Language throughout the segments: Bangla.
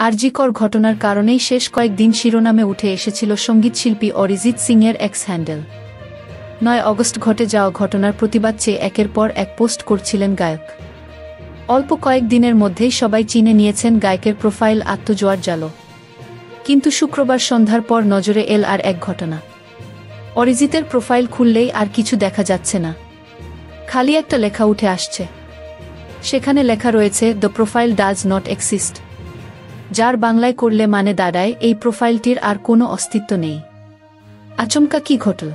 আরজিকর ঘটনার কারণেই শেষ কয়েকদিন শিরোনামে উঠে এসেছিল সঙ্গীতশিল্পী অরিজিৎ সিংয়ের এক্স হ্যান্ডেল। 9 অগস্ট ঘটে যাওয়া ঘটনার প্রতিবাদ চেয়ে একের পর এক পোস্ট করছিলেন গায়ক। অল্প কয়েক দিনের মধ্যেই সবাই চিনে নিয়েছেন গায়কের প্রোফাইল আত্মজোয়ার জালো। কিন্তু শুক্রবার সন্ধ্যার পর নজরে এল আর এক ঘটনা। অরিজিতের প্রোফাইল খুললেই আর কিছু দেখা যাচ্ছে না, খালি একটা লেখা উঠে আসছে। সেখানে লেখা রয়েছে, the profile does not exist, যার বাংলায় করলে মানে দাঁড়ায় এই প্রোফাইলটির আর কোনো অস্তিত্ব নেই। আচমকা কি ঘটল?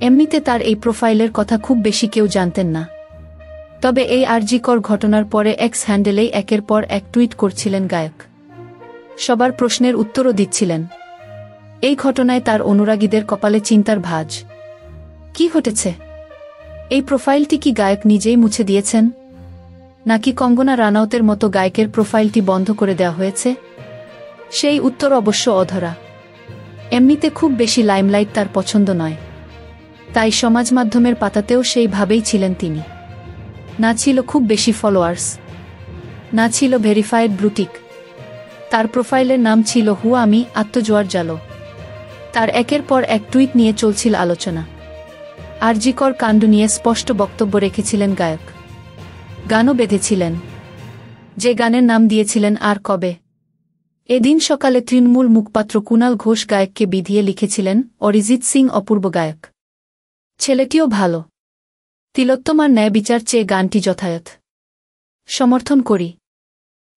এমনিতে তার এই প্রোফাইলের কথা খুব বেশি কেউ জানতেন না, তবে এই আরজিকর ঘটনার পরে এক্স হ্যান্ডেলেই একের পর এক টুইট করছিলেন গায়ক। সবার প্রশ্নের উত্তরও দিচ্ছিলেন। এই ঘটনায় তার অনুরাগীদের কপালে চিন্তার ভাঁজ। কি ঘটেছে? এই প্রোফাইলটি কি গায়ক নিজেই মুছে দিয়েছেন, নাকি কঙ্গনা রানাউতের মতো গায়কের প্রোফাইলটি বন্ধ করে দেওয়া হয়েছে? সেই উত্তর অবশ্য অধরা। এমনিতে খুব বেশি লাইমলাইট তার পছন্দ নয়, তাই সমাজমাধ্যমের পাতাতেও সেইভাবেই ছিলেন তিনি। না ছিল খুব বেশি ফলোয়ার্স, না ছিল ভেরিফায়েড ব্লুটিক। তার প্রোফাইলের নাম ছিল হু আমি আত্মজোয়ার জালো। তার একের পর এক টুইট নিয়ে চলছিল আলোচনা। আরজিকর কাণ্ড নিয়ে স্পষ্ট বক্তব্য রেখেছিলেন গায়ক। গানও বেঁধেছিলেন, যে গানের নাম দিয়েছিলেন আর কবে। এদিন সকালে তৃণমূল মুখপাত্র কুণাল ঘোষ গায়ককে বিধিয়ে লিখেছিলেন, অরিজিৎ সিং অপূর্ব গায়ক, ছেলেটিও ভালো, তিলোত্তমার ন্যায় বিচার চেয়ে গানটি যথাযথ, সমর্থন করি।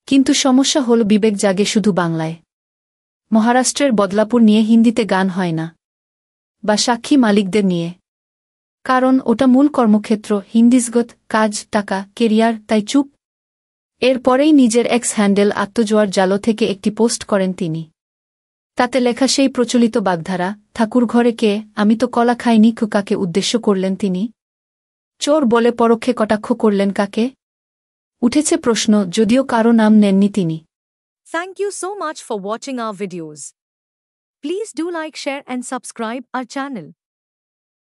কিন্তু সমস্যা হল বিবেক জাগে শুধু বাংলায়। মহারাষ্ট্রের বদলাপুর নিয়ে হিন্দিতে গান হয় না, বা সাক্ষী মালিকদের নিয়ে, কারণ ওটা মূল কর্মক্ষেত্র, হিন্দিজগত কাজ, টাকা, কেরিয়ার, তাই চুপ। এরপরেই নিজের এক্স হ্যান্ডেল আত্মজোয়ার জালো থেকে একটি পোস্ট করেন তিনি। তাতে লেখা সেই প্রচলিত বাগধারা, ঠাকুর ঘরে কে, আমি তো কলা খাইনি, কাকে উদ্দেশ্য করলেন তিনি? চোর বলে পরোক্ষে কটাক্ষ করলেন কাকে? উঠেছে প্রশ্ন, যদিও কারো নাম নেননি তিনি। Thank you so much for watching our videos. Please do like, share and subscribe our channel.